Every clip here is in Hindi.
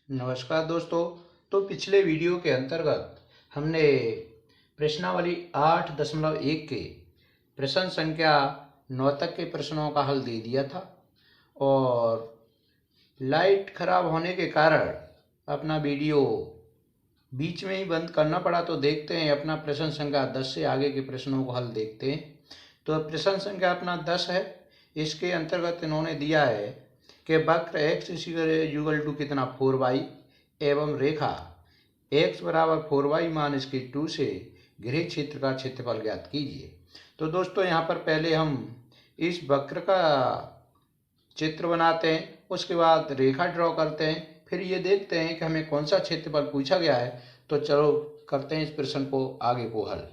नमस्कार दोस्तों। तो पिछले वीडियो के अंतर्गत हमने प्रश्नावली 8.1 के प्रश्न संख्या 9 तक के प्रश्नों का हल दे दिया था और लाइट खराब होने के कारण अपना वीडियो बीच में ही बंद करना पड़ा। तो देखते हैं अपना प्रश्न संख्या 10 से आगे के प्रश्नों को हल देखते हैं। तो प्रश्न संख्या अपना 10 है। इसके अंतर्गत इन्होंने दिया है कि वक्र एक्स इक्वल टू कितना 4y एवं रेखा x बराबर 4y माइनस की 2 से घिरे क्षेत्र का क्षेत्रफल ज्ञात कीजिए। तो दोस्तों यहाँ पर पहले हम इस वक्र का चित्र बनाते हैं, उसके बाद रेखा ड्रॉ करते हैं, फिर ये देखते हैं कि हमें कौन सा क्षेत्रफल पूछा गया है। तो चलो करते हैं इस प्रश्न को आगे को हल।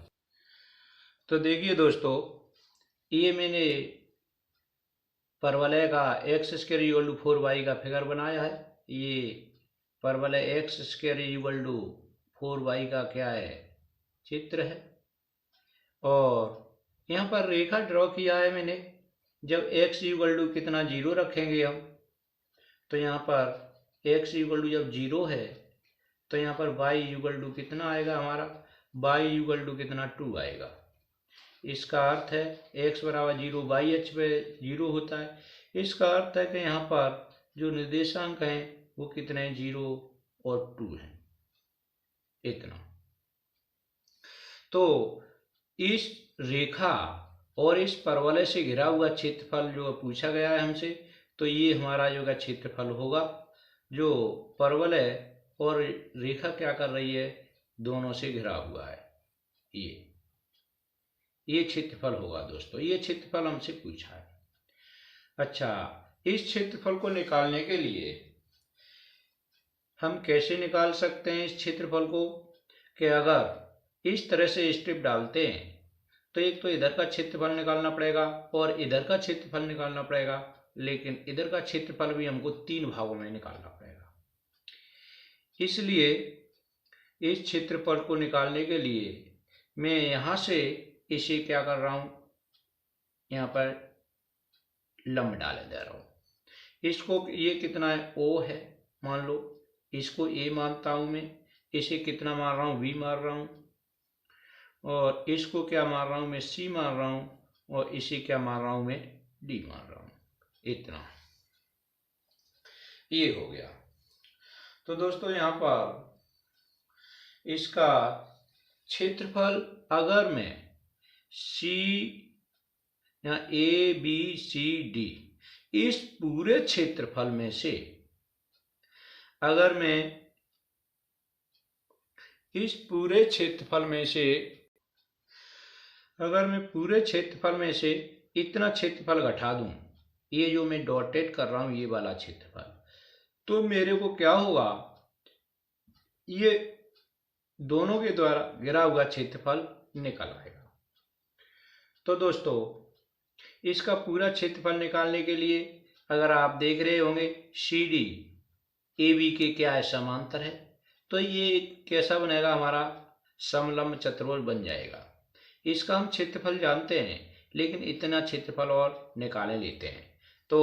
तो देखिए दोस्तों, ये मैंने परवलय का x square equal to 4y का फिगर बनाया है। ये परवलय x square equal to 4y का क्या है, चित्र है। और यहाँ पर रेखा ड्रॉ किया है मैंने। जब x इक्वल टू कितना 0 रखेंगे हम, तो यहाँ पर x इक्वल टू जब 0 है तो यहाँ पर y इक्वल टू कितना आएगा हमारा, y इक्वल टू कितना 2 आएगा। इसका अर्थ है x बराबर 0, y अक्ष पे 0 होता है। इसका अर्थ है कि यहाँ पर जो निर्देशांक हैं वो कितने हैं, 0 और 2 हैं, इतना। तो इस रेखा और इस परवलय से घिरा हुआ क्षेत्रफल जो पूछा गया है हमसे, तो ये हमारा जो का क्षेत्रफल होगा। जो परवलय और रेखा क्या कर रही है, दोनों से घिरा हुआ है, ये क्षेत्रफल होगा दोस्तों। ये क्षेत्रफल हमसे पूछा है। अच्छा, इस क्षेत्रफल को निकालने के लिए हम कैसे निकाल सकते हैं इस क्षेत्रफल को, कि अगर इस तरह से स्ट्रिप डालते हैं तो एक तो इधर का क्षेत्रफल निकालना पड़ेगा और इधर का क्षेत्रफल निकालना पड़ेगा, लेकिन इधर का क्षेत्रफल भी हमको 3 भागों में निकालना पड़ेगा। इसलिए इस क्षेत्रफल को निकालने के लिए मैं यहाँ से इसे क्या कर रहा हूँ, यहाँ पर लंब डाले दे रहा हूँ। इसको ये कितना है, O है मान लो, इसको A मानता हूँ मैं। इसे कितना मार रहा हूँ, V मार रहा हूँ। और इसको क्या मार रहा हूँ मैं, C मार रहा हूँ। और इसे क्या मार रहा हूँ मैं, D मार रहा हूँ। इतना ये हो गया। तो दोस्तों यहाँ पर इसका क्षेत्रफल अगर मैं C या ABCD इस पूरे क्षेत्रफल में से अगर मैं इस पूरे क्षेत्रफल में से अगर मैं पूरे क्षेत्रफल में से इतना क्षेत्रफल घटा दूं, ये जो मैं डॉटेड कर रहा हूं ये वाला क्षेत्रफल, तो मेरे को क्या होगा, ये दोनों के द्वारा घिरा हुआ क्षेत्रफल निकल आएगा। तो दोस्तों इसका पूरा क्षेत्रफल निकालने के लिए अगर आप देख रहे होंगे CD AB के क्या है, समांतर है, तो ये कैसा बनेगा, हमारा समलंब चतुर्भुज बन जाएगा। इसका हम क्षेत्रफल जानते हैं, लेकिन इतना क्षेत्रफल और निकाले लेते हैं। तो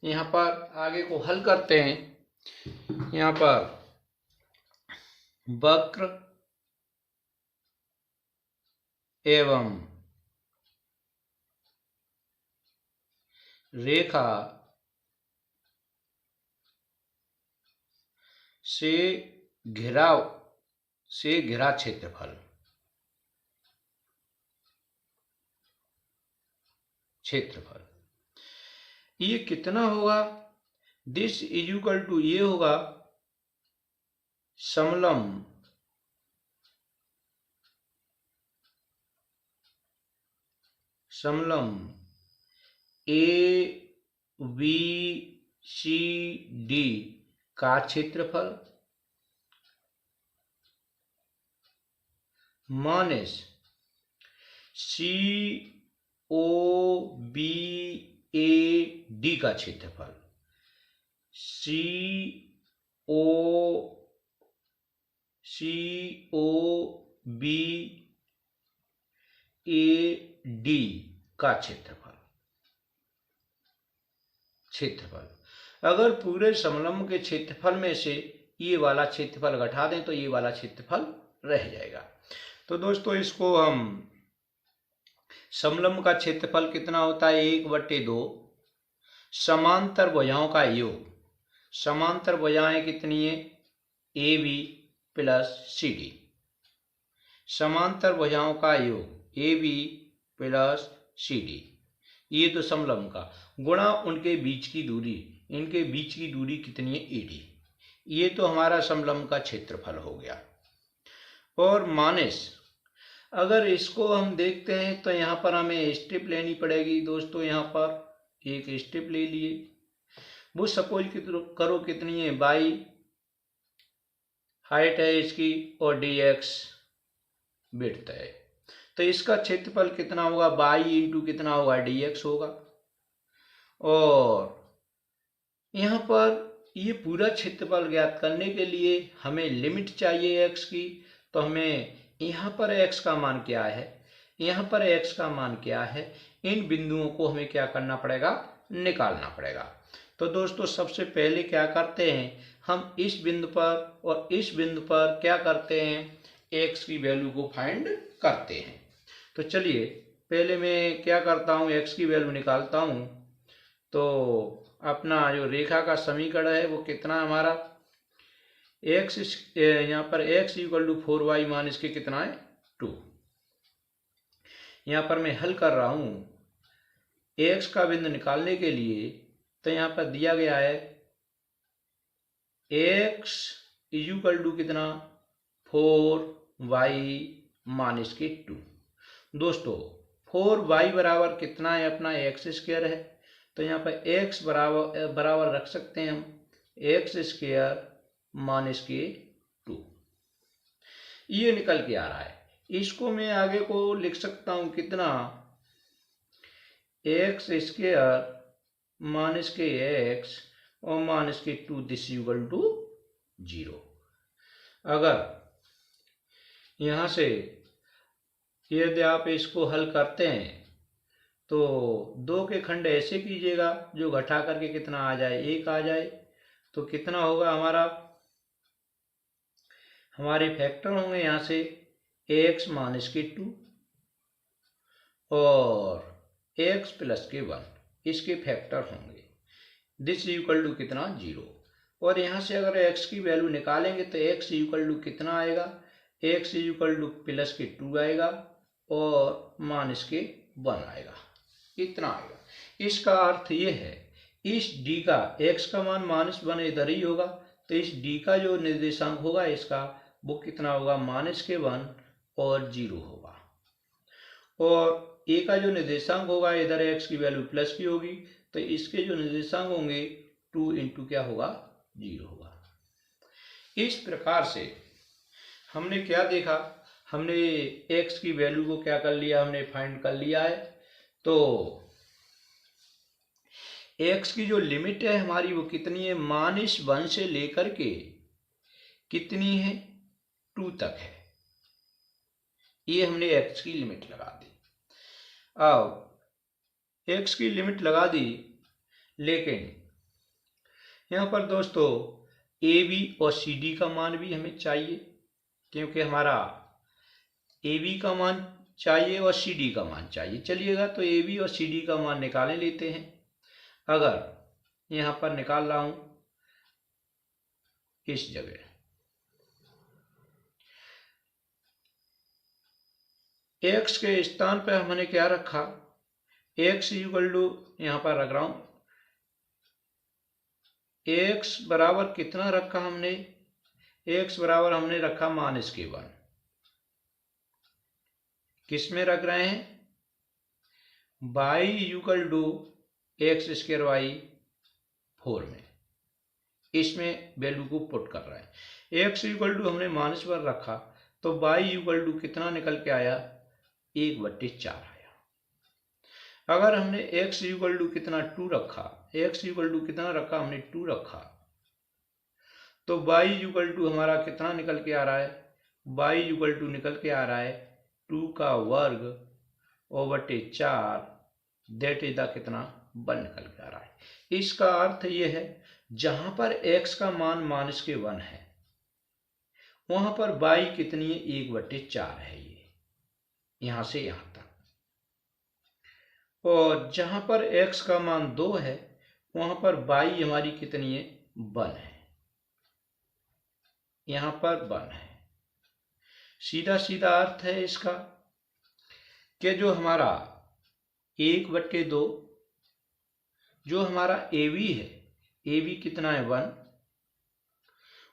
यहाँ पर आगे को हल करते हैं। यहाँ पर वक्र एवं रेखा से घिरा क्षेत्रफल ये कितना होगा, दिस इज इक्वल टू, ये होगा समलंब ABCD का क्षेत्रफल माइनस COBAD का क्षेत्रफल, COBAD का क्षेत्रफल अगर पूरे समलंब के क्षेत्रफल में से ये वाला क्षेत्रफल घटा दें तो ये वाला क्षेत्रफल रह जाएगा। तो दोस्तों इसको हम समलंब का क्षेत्रफल कितना होता है 1/2 समांतर भुजाओं का योग। समांतर भुजाएं कितनी है A B plus C D. समांतर भुजाओं का योग A B plus C D, ये तो समलंब का गुणा उनके बीच की दूरी, इनके बीच की दूरी कितनी है ए डी। ये तो हमारा समलंब का क्षेत्रफल हो गया। और माइनस अगर इसको हम देखते हैं तो यहाँ पर हमें स्टेप लेनी पड़ेगी दोस्तों। यहाँ पर एक स्टेप ले लिए, वो सपोज करो कितनी है बाई हाइट है इसकी और डी एक्स विड्थ है, तो इसका क्षेत्रफल कितना होगा बाई इंटू कितना होगा डी एक्स होगा। और यहाँ पर ये पूरा क्षेत्रफल ज्ञात करने के लिए हमें लिमिट चाहिए एक्स की, तो हमें यहाँ पर x का मान क्या है, यहाँ पर x का मान क्या है, इन बिंदुओं को हमें क्या करना पड़ेगा निकालना पड़ेगा। तो दोस्तों सबसे पहले क्या करते हैं हम इस बिंदु पर और इस बिंदु पर क्या करते हैं x की वैल्यू को फाइंड करते हैं। तो चलिए पहले मैं क्या करता हूँ x की वैल्यू निकालता हूँ। तो अपना जो रेखा का समीकरण है वो कितना हमारा x यहाँ पर x equal to 4y minus के कितना है 2। यहाँ पर मैं हल कर रहा हूँ x का बिंदु निकालने के लिए। तो यहाँ पर दिया गया है x इक्वल टू कितना 4y माइनस के 2। दोस्तों 4y बराबर कितना है अपना एक्स स्क्वायर है, तो यहाँ पर x बराबर रख सकते हैं हम एक्स स्क्वायर माइनस के 2। ये निकल के आ रहा है। इसको मैं आगे को लिख सकता हूं कितना एक्स स्क्वायर माइनस के एक्स और माइनस के 2 दिस इक्वल टू 0। अगर यहां से यदि आप इसको हल करते हैं तो 2 के खंड ऐसे कीजिएगा जो घटा करके कितना आ जाए 1 आ जाए। तो कितना होगा हमारे फैक्टर होंगे यहाँ से x माइनस के 2 और x प्लस के 1, इसके फैक्टर होंगे दिस इक्वल टू कितना 0। और यहाँ से अगर x की वैल्यू निकालेंगे तो x इक्वल टू कितना आएगा x इक्वल टू प्लस के 2 आएगा और माइनस के 1 आएगा, इतना आएगा। इसका अर्थ ये है इस d का x का मान -1 इधर ही होगा, तो इस d का जो निर्देशांक होगा इसका वो कितना होगा -1 और 0 होगा। और a का जो निर्देशांक होगा इधर x की वैल्यू प्लस की होगी, तो इसके जो निर्देशांक होंगे 2 इंटू क्या होगा 0 होगा। इस प्रकार से हमने क्या देखा, हमने x की वैल्यू को क्या कर लिया, हमने फाइंड कर लिया है। तो x की जो लिमिट है हमारी वो कितनी है -1 से लेकर के कितनी है 2 तक है। ये हमने x की लिमिट लगा दी। अब x की लिमिट लगा दी, लेकिन यहाँ पर दोस्तों AB और CD का मान भी हमें चाहिए, क्योंकि हमारा AB का मान चाहिए और CD का मान चाहिए। चलिएगा तो AB और CD का मान निकाले लेते हैं। अगर यहाँ पर निकाल रहा हूं इस जगह x के स्थान पर हमने क्या रखा, x इक्वल टू यहाँ पर रख रहा हूं x बराबर कितना रखा हमने, x बराबर हमने रखा -1। किस में रख रहे हैं y equal to x square y 4 में, इसमें वैल्यू को पुट कर रहे हैं। x इक्वल टू हमने -1 रखा तो y इक्वल टू कितना निकल के आया 1/4 आया। अगर हमने x इक्वल टू कितना 2 रखा, x इक्वल टू कितना रखा हमने 2 रखा, तो y इक्वल टू हमारा कितना निकल के आ रहा है, y इक्वल टू निकल के आ रहा है 2 का वर्ग ओवर 4 दैट इज द कितना 1 निकल के आ रहा है। इसका अर्थ ये है जहां पर x का मान -1 है वहां पर बाई कितनी है, 1/4 है ये, यहां से यहां तक। और जहां पर x का मान 2 है वहां पर बाई हमारी कितनी है, 1 है, यहां पर 1 है। सीधा सीधा अर्थ है इसका कि जो हमारा 1/2 जो हमारा AB है, AB कितना है, 1,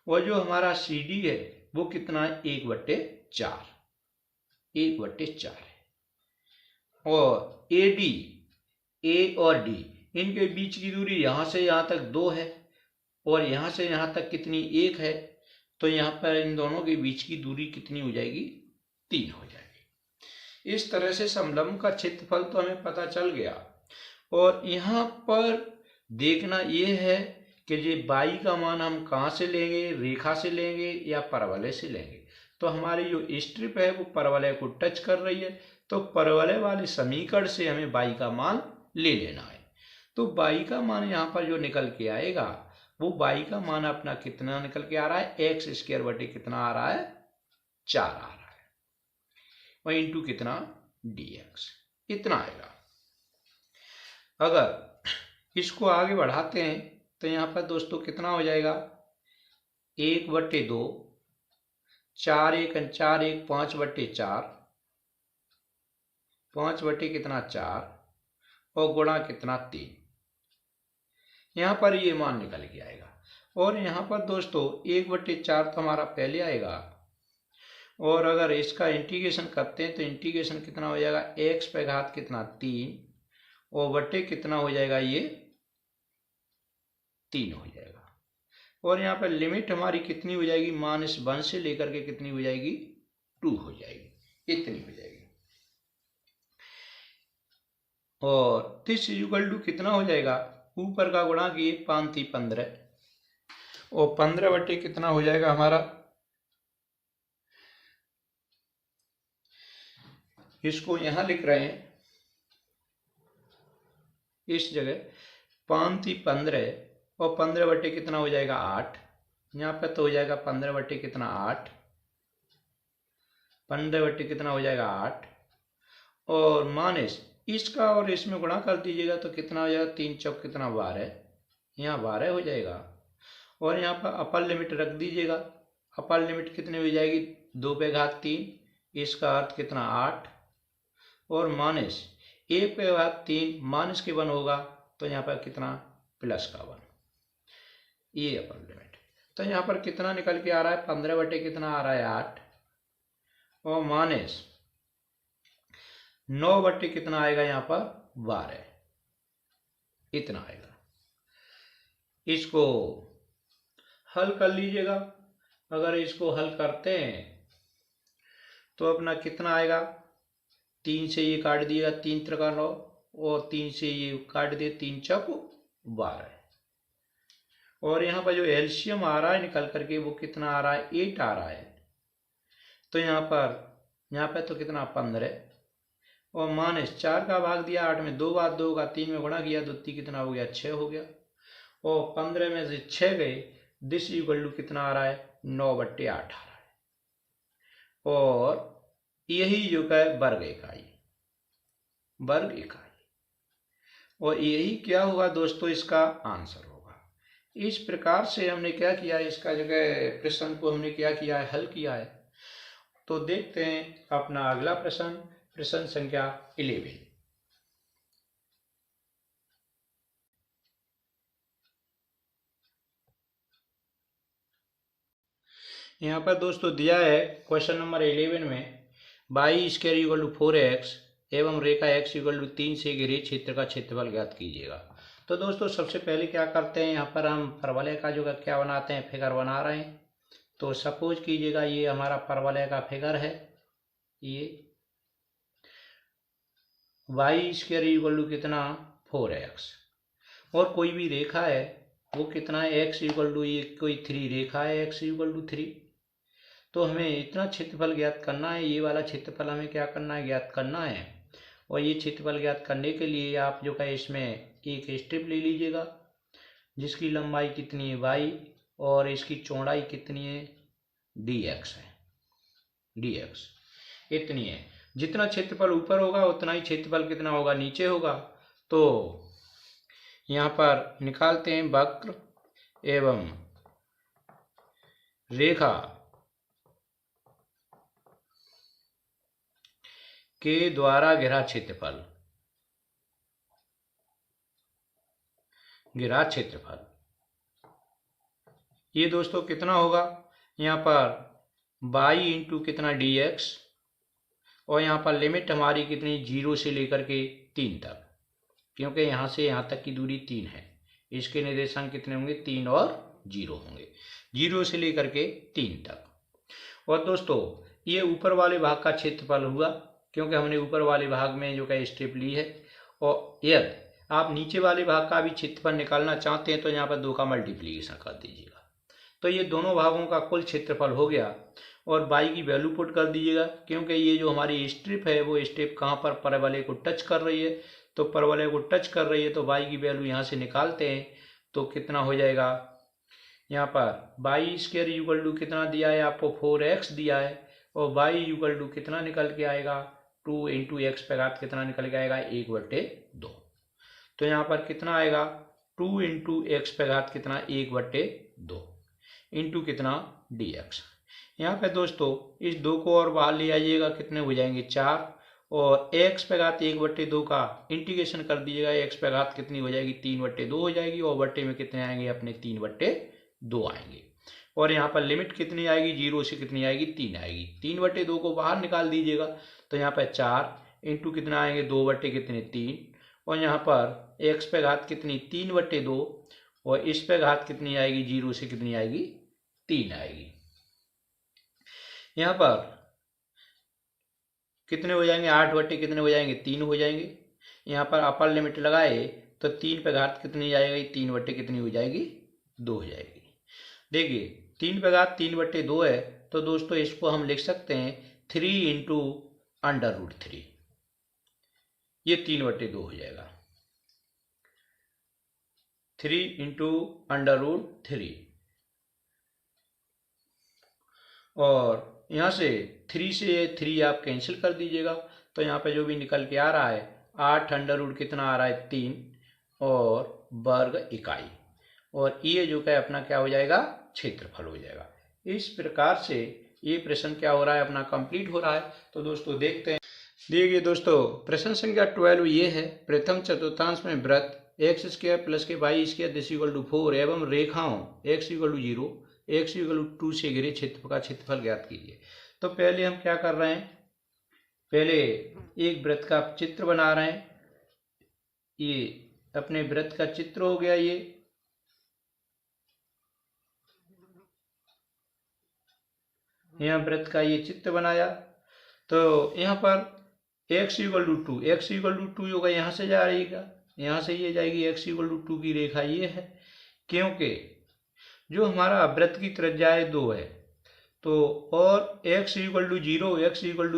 और जो हमारा CD है वो कितना है, 1/4, 1/4 है। और AD, A और D इनके बीच की दूरी यहां से यहां तक 2 है और यहां से यहां तक कितनी, 1 है। तो यहां पर इन दोनों के बीच की दूरी कितनी हो जाएगी, 3 हो जाएगी। इस तरह से समलंब का क्षेत्रफल तो हमें पता चल गया। और यहाँ पर देखना यह है कि ये बाई का मान हम कहाँ से लेंगे, रेखा से लेंगे या परवलय से लेंगे। तो हमारी जो स्ट्रिप है वो परवलय को टच कर रही है, तो परवलय वाले समीकरण से हमें बाई का मान ले लेना है। तो बाई का मान यहाँ पर जो निकल के आएगा वो बाई का मान अपना कितना निकल के आ रहा है, x² बटे कितना आ रहा है, 4 आ रहा है, और इंटू कितना, dx, इतना आएगा। अगर इसको आगे बढ़ाते हैं तो यहाँ पर दोस्तों कितना हो जाएगा, 1/2, 4 1 4 1 5/4, 5 बटे कितना 4, और गुणा कितना 3, यहाँ पर ये मान निकल के आएगा। और यहाँ पर दोस्तों 1/4 तो हमारा पहले आएगा, और अगर इसका इंटीग्रेशन करते हैं तो इंटीग्रेशन कितना हो जाएगा, x पे घात कितना 3, और बटे कितना हो जाएगा, ये 3 हो जाएगा। और यहाँ पर लिमिट हमारी कितनी हो जाएगी, -1 से लेकर के कितनी हो जाएगी, 2 हो जाएगी, इतनी हो जाएगी। और दिस इक्वल टू कितना हो जाएगा, ऊपर का गुणा किए 5 3 15, और 15 बटे कितना हो जाएगा हमारा, इसको यहां लिख रहे हैं इस जगह 5 3 15, और 15 बटे कितना हो जाएगा 8, यहाँ पे तो हो जाएगा 15 बटे कितना 8, 15 बटे कितना हो जाएगा 8, और माइनस इसका और इसमें गुणा कर दीजिएगा तो कितना हो जाएगा, 3 चौक कितना 12, यहाँ 12 हो जाएगा। और यहाँ पर अपर लिमिट रख दीजिएगा, अपर लिमिट कितनी हो जाएगी, 2 पे घात 3, इसका अर्थ कितना 8, और माइनस 1 पे घात 3 माइनस के 1 होगा तो यहाँ पर कितना, प्लस का 1, ये अपर लिमिट। तो यहाँ पर कितना निकल के आ रहा है, 15 बटे कितना आ रहा है 8, और माइनस 9 बटे कितना आएगा यहाँ पर 12, इतना आएगा। इसको हल कर लीजिएगा। अगर इसको हल करते हैं तो अपना कितना आएगा, 3 से ये काट दिएगा, 3 त्रिका 9, और 3 से ये काट दिए, 3 चौक 12, और यहाँ पर जो एलसीएम आ रहा है निकल करके वो कितना आ रहा है, 8 आ रहा है। तो यहाँ पर तो कितना 15, और माइनस 4 का भाग दिया 8 में, 2 बार 2 का 3 में गुणा किया, 2 3 कितना हो गया, 6 हो गया, और 15 में से 6 गए, दिस इक्वल टू कितना आ रहा है, 9/8 आ रहा है। और यही जो है वर्ग इकाई, और यही क्या होगा दोस्तों, इसका आंसर होगा। इस प्रकार से हमने क्या किया, इसका जो है प्रश्न को हमने क्या किया है, हल किया है। तो देखते हैं अपना अगला प्रश्न संख्या 11। यहाँ पर दोस्तों दिया है क्वेश्चन नंबर 11 में, y² = 4x एवं रेखा x = 3 से घिरे क्षेत्र का क्षेत्रफल ज्ञात कीजिएगा। तो दोस्तों सबसे पहले क्या करते हैं, यहाँ पर हम परवलय का जो क्या बनाते हैं, फिगर बना रहे हैं। तो सपोज कीजिएगा ये हमारा परवलय का फिगर है, ये y² = कितना 4x, और कोई भी रेखा है वो कितना है, x = ये कोई 3 रेखा है, x = 3। तो हमें इतना क्षेत्रफल ज्ञात करना है, ये वाला क्षेत्रफल हमें क्या करना है, ज्ञात करना है। और ये क्षेत्रफल ज्ञात करने के लिए आप जो है इसमें एक स्ट्रिप ले लीजिएगा जिसकी लंबाई कितनी है y, और इसकी चौड़ाई कितनी है dx है, dx इतनी है। जितना क्षेत्रफल ऊपर होगा उतना ही क्षेत्रफल कितना होगा, नीचे होगा। तो यहाँ पर निकालते हैं वक्र एवं रेखा के द्वारा घिरा क्षेत्रफल, घिरा क्षेत्रफल ये दोस्तों कितना होगा, यहाँ पर y इंटू कितना dx, और यहाँ पर लिमिट हमारी कितनी, 0 से लेकर के 3 तक, क्योंकि यहाँ से यहाँ तक की दूरी 3 है। इसके निर्देशांक कितने होंगे, 3 और 0 होंगे, 0 से लेकर के 3 तक। और दोस्तों ये ऊपर वाले भाग का क्षेत्रफल हुआ, क्योंकि हमने ऊपर वाले भाग में जो है स्टेप ली है। और यदि आप नीचे वाले भाग का भी क्षेत्रफल निकालना चाहते हैं तो यहाँ पर 2 का मल्टीप्लीकेशन कर दीजिएगा, तो ये दोनों भागों का कुल क्षेत्रफल हो गया। और y की वैल्यू पुट कर दीजिएगा, क्योंकि ये जो हमारी स्ट्रिप है वो स्ट्रिप कहाँ पर, परवलय को टच कर रही है। तो परवलय को टच कर रही है तो y की वैल्यू यहाँ से निकालते हैं तो कितना हो जाएगा, यहाँ पर y स्क्वायर इक्वल टू कितना दिया है आपको, 4x दिया है, और y इक्वल टू कितना निकल के आएगा, 2 इंटू एक्स पे घात कितना निकल के आएगा, 1/2। तो यहाँ पर कितना आएगा, 2 इंटू एक्स पे घात कितना, 1/2 इंटू कितना dx। यहाँ पे दोस्तों इस 2 को और बाहर ले आइएगा, कितने हो जाएंगे 4, और x पे घात 1/2 का इंटीग्रेशन कर दीजिएगा, x पे घात कितनी हो जाएगी, 3/2 हो जाएगी, और बट्टे में कितने आएंगे अपने, 3/2 आएंगे। और यहाँ पर लिमिट कितनी आएगी, 0 से कितनी आएगी, 3 आएगी। 3/2 को बाहर निकाल दीजिएगा, तो यहाँ पर 4 इंटू कितना आएंगे, 2/3, और यहाँ पर x पे घात कितनी, 3/2, और इस पे घात कितनी आएगी, 0 से कितनी आएगी, 3 आएगी। यहाँ पर कितने हो जाएंगे, 8 कितने हो जाएंगे, 3 हो जाएंगे। यहाँ पर अपर लिमिट लगाए तो 3 पे घात कितनी आएगी, 3 कितनी हो जाएगी, 2 हो जाएगी। देखिए 3 पे घात 3/2 है, तो दोस्तों इसको हम लिख सकते हैं 3 इंटू √3, ये 3/2 हो जाएगा, 3 इंटू √3। और यहाँ से 3 से 3 आप कैंसिल कर दीजिएगा, तो यहाँ पे जो भी निकल के आ रहा है 8 कितना आ रहा है, 3 और वर्ग इकाई, और ये जो है अपना क्या हो जाएगा, क्षेत्रफल हो जाएगा। इस प्रकार से ये प्रश्न क्या हो रहा है, अपना कंप्लीट हो रहा है। तो दोस्तों देखते हैं, देखिए दोस्तों प्रश्न संख्या 12 ये है, प्रथम चतुर्थांश में वृत्त x² प्लस के y² दिस इक्वल टू 4 एवं रेखाओं x equal to 0 x equal to 2 से घिरे क्षेत्र का क्षेत्रफल ज्ञात कीजिए। तो पहले हम क्या कर रहे हैं, पहले एक वृत्त का चित्र बना रहे हैं। ये अपने वृत्त का चित्र हो गया, ये यहाँ वृत्त का ये चित्र बनाया। तो यहाँ पर x इक्वल टू 2 होगा, यहाँ से जा रहेगा, यहाँ से ये जाएगी, x इक्वल टू 2 की रेखा ये है, क्योंकि जो हमारा वृत्त की त्रिज्या है 2 है, तो और x इक्वल टू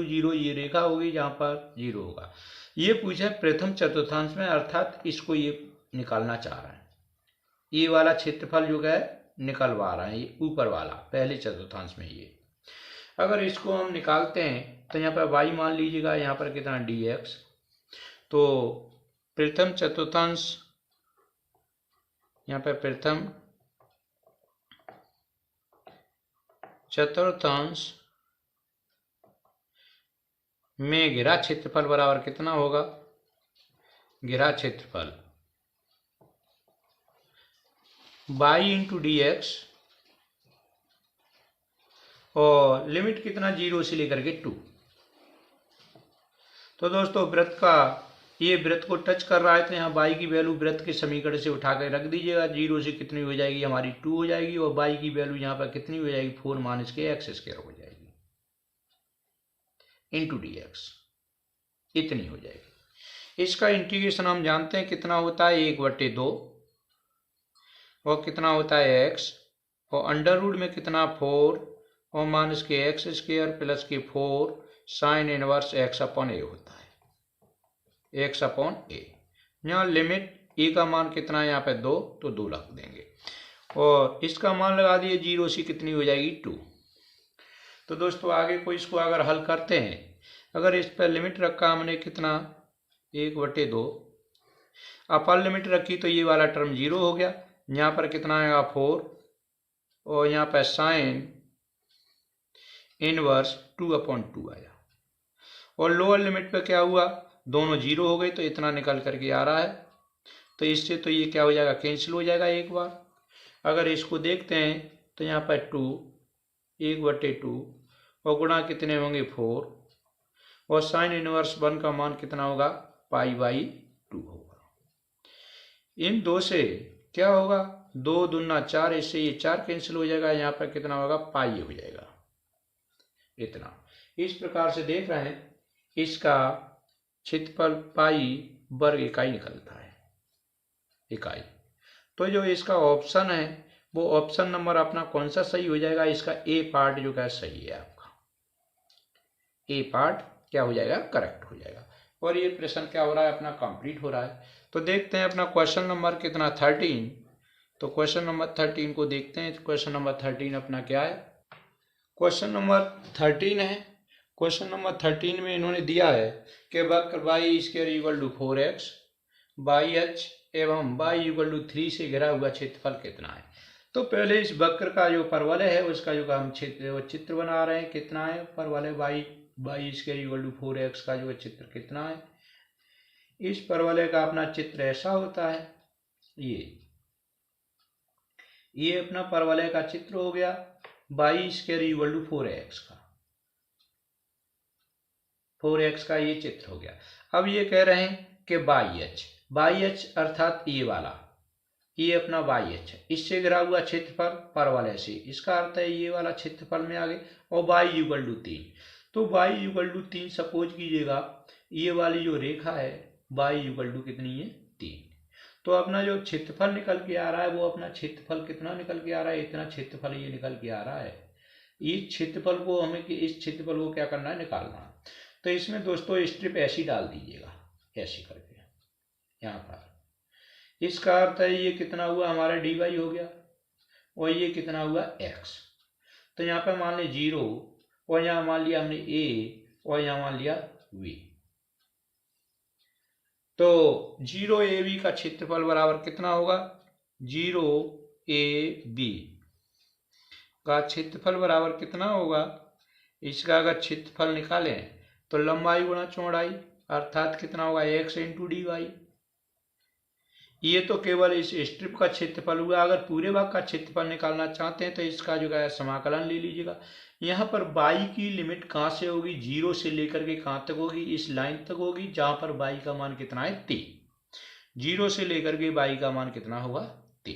0 ये रेखा होगी जहाँ पर 0 होगा। ये पूछा है प्रथम चतुर्थांश में, अर्थात इसको ये निकालना चाह रहा है, ये वाला क्षेत्रफल जो है निकलवा रहा है, ये ऊपर वाला पहले चतुर्थांश में। ये अगर इसको हम निकालते हैं तो यहाँ पर y मान लीजिएगा, यहाँ पर कितना dx। तो प्रथम चतुर्थांश, यहाँ पर प्रथम चतुर्थांश में घिरा क्षेत्रफल बराबर कितना होगा, घिरा क्षेत्रफल y इंटू dx, और लिमिट कितना 0 से लेकर के 2। तो दोस्तों वृत्त का, ये वृत्त को टच कर रहा है, तो यहाँ y की वैल्यू वृत्त के समीकरण से उठा कर रख दीजिएगा, 0 से कितनी हो जाएगी हमारी 2 हो जाएगी, और y की वैल्यू यहाँ पर कितनी हो जाएगी, 4 माइनस के x² हो जाएगी इंटू dx, इतनी हो जाएगी। इसका इंटीग्रेशन हम जानते हैं कितना होता है, 1/2, और कितना होता है x, और अंडर रूट में कितना 4 और माइनस के x² प्लस के 4 साइन इनवर्स x/a होता है, x/a। यहाँ लिमिट a का मान कितना है, यहाँ पे 2, तो 2 रख देंगे, और इसका मान लगा दिए 0 से कितनी हो जाएगी 2, तो दोस्तों आगे को इसको अगर हल करते हैं, अगर इस पर लिमिट रखा हमने कितना 1/2, अपर लिमिट रखी तो ये वाला टर्म 0 हो गया। यहाँ पर कितना आएगा 4 और यहाँ पर साइन इनवर्स 2/2 आया। और लोअर लिमिट पे क्या हुआ, दोनों 0 हो गए तो इतना निकल करके आ रहा है। तो इससे तो ये क्या हो जाएगा, कैंसिल हो जाएगा एक बार। अगर इसको देखते हैं तो यहाँ पर 2 1/2 और गुणा कितने होंगे 4 और साइन इनवर्स 1 का मान कितना होगा π/2 होगा। इन दो से क्या होगा 2 दूना 4, इससे ये 4 कैंसिल हो जाएगा। यहाँ पर कितना होगा पाई हो जाएगा इतना। इस प्रकार से देख रहे हैं इसका क्षेत्रफल पाई वर्ग इकाई निकलता है, इकाई। तो जो इसका ऑप्शन है वो ऑप्शन नंबर अपना कौन सा सही हो जाएगा, इसका ए पार्ट जो क्या सही है आपका, ए पार्ट क्या हो जाएगा करेक्ट हो जाएगा। और ये प्रश्न क्या हो रहा है अपना कंप्लीट हो रहा है। तो देखते हैं अपना क्वेश्चन नंबर कितना 13। तो क्वेश्चन नंबर 13 को देखते हैं। क्वेश्चन नंबर 13 अपना क्या है, क्वेश्चन नंबर 13 है। क्वेश्चन नंबर 13 में इन्होंने दिया है कि वक्र y² = 4x बाई h एवं y 3 से घिरा हुआ क्षेत्रफल कितना है। तो पहले इस वक्र का जो परवलय है उसका जो हम चित्र बना रहे हैं, कितना है परवलय y² 4x का जो चित्र कितना है। इस परवलय का अपना चित्र ऐसा होता है, ये अपना परवलय का चित्र हो गया y² 4x का, 4x का ये चित्र हो गया। अब ये कह रहे हैं कि बाई एच अर्थात ये वाला, ये अपना बाई एच है, इससे घिरा हुआ क्षेत्रफल परवलय से, इसका अर्थ है ये वाला क्षेत्रफल में आ गए। और y 3, तो y 3 सपोज कीजिएगा ये वाली जो रेखा है y कितनी है 3। तो अपना जो क्षेत्रफल निकल के आ रहा है वो अपना क्षेत्रफल कितना निकल के आ रहा है, इतना क्षेत्रफल ये निकल के आ रहा है। इस क्षेत्रफल को हमें इस क्षेत्रफल को क्या करना है निकालना। तो इसमें दोस्तों स्ट्रिप ऐसी डाल दीजिएगा, ऐसी करके यहाँ पर। इसका अर्थ है ये कितना हुआ हमारा dy हो गया और ये कितना हुआ x। तो यहाँ पर मान लिया 0 और यहाँ मान लिया हमने a और यहाँ मान लिया v। तो 0ab का क्षेत्रफल बराबर कितना होगा, 0ab का क्षेत्रफल बराबर कितना होगा। इसका अगर क्षेत्रफल निकालें तो लंबाई गुणा चौड़ाई अर्थात कितना होगा x × dy। ये तो केवल इस स्ट्रिप का क्षेत्रफल हुआ। अगर पूरे भाग का क्षेत्रफल निकालना चाहते हैं तो इसका जो है समाकलन ले लीजिएगा। यहाँ पर y की लिमिट कहाँ से होगी, 0 से लेकर के कहाँ तक होगी, इस लाइन तक होगी जहाँ पर y का मान कितना है 3। 0 से लेकर के y का मान कितना होगा 3।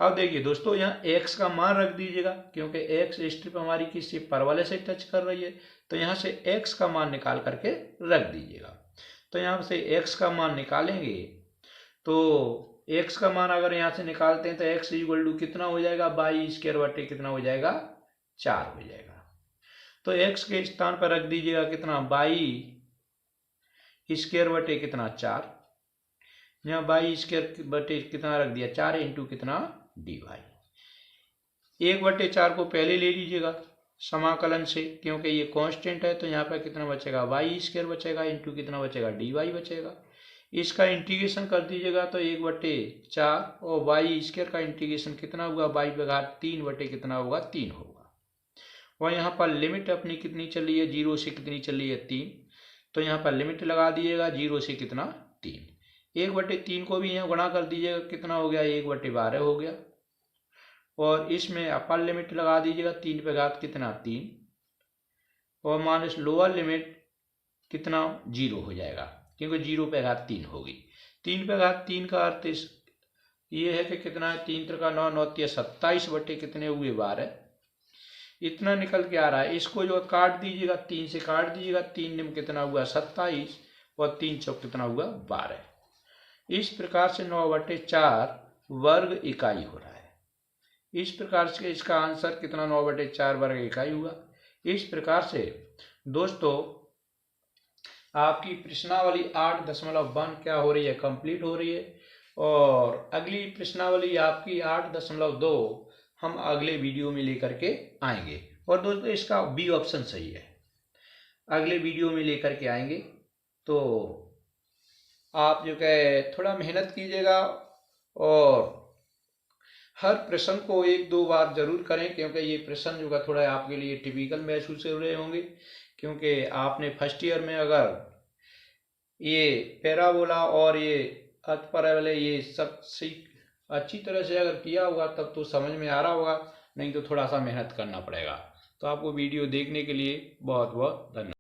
अब देखिए दोस्तों यहाँ x का मान रख दीजिएगा क्योंकि x स्ट्रिप हमारी किसी परवलय से टच कर रही है। तो यहाँ से x का मान निकाल करके रख दीजिएगा। तो यहाँ से x का मान निकालेंगे तो x का मान अगर यहाँ से निकालते हैं तो x = कितना हो जाएगा y² कितना हो जाएगा 4 हो जाएगा। तो x के स्थान पर रख दीजिएगा कितना y² कितना 4, यहाँ y² कितना रख दिया 4 × कितना dy। 1/4 को पहले ले लीजिएगा समाकलन से क्योंकि ये कांस्टेंट है। तो यहाँ पर कितना बचेगा y² बचेगा इंटू कितना बचेगा dy बचेगा। इसका इंटीग्रेशन कर दीजिएगा तो 1/4 और y² का इंटीग्रेशन कितना हुआ y/3 कितना होगा 3 होगा। और यहाँ पर लिमिट अपनी कितनी चली है 0 से कितनी चली है 3। तो यहाँ पर लिमिट लगा दीजिएगा 0 से कितना 3। 1/3 को भी यहाँ गुणा कर दीजिएगा कितना हो गया 1/12 हो गया। और इसमें अपर लिमिट लगा दीजिएगा 3 कितना 3 और माइनस लोअर लिमिट कितना 0 हो जाएगा क्योंकि 0/3 होगी। 3/3 का अर्थ ये है कि कितना है 3 × 9 9 27 कितने हुए 12 इतना निकल के आ रहा है। इसको जो काट दीजिएगा 3 से काट दीजिएगा 3 निम कितना हुआ 27 और 3 चौक कितना हुआ 12। इस प्रकार से 9/4 वर्ग इकाई हो रहा है। इस प्रकार से इसका आंसर कितना 9/4 वर्ग इकाई हुआ। इस प्रकार से दोस्तों आपकी प्रश्नावली 8.1 क्या हो रही है कंप्लीट हो रही है। और अगली प्रश्नावली आपकी 8.2 हम अगले वीडियो में लेकर के आएंगे। और दोस्तों इसका बी ऑप्शन सही है। अगले वीडियो में लेकर के आएंगे, तो आप जो है थोड़ा मेहनत कीजिएगा और हर प्रश्न को 1-2 बार जरूर करें, क्योंकि ये प्रश्न जो है थोड़ा आपके लिए टिपिकल महसूस हो रहे होंगे, क्योंकि आपने फर्स्ट ईयर में अगर ये पैराबोला और ये अर्थपैराबोला ये सब सीख अच्छी तरह से अगर किया होगा तब तो समझ में आ रहा होगा, नहीं तो थोड़ा सा मेहनत करना पड़ेगा। तो आपको वीडियो देखने के लिए बहुत बहुत धन्यवाद।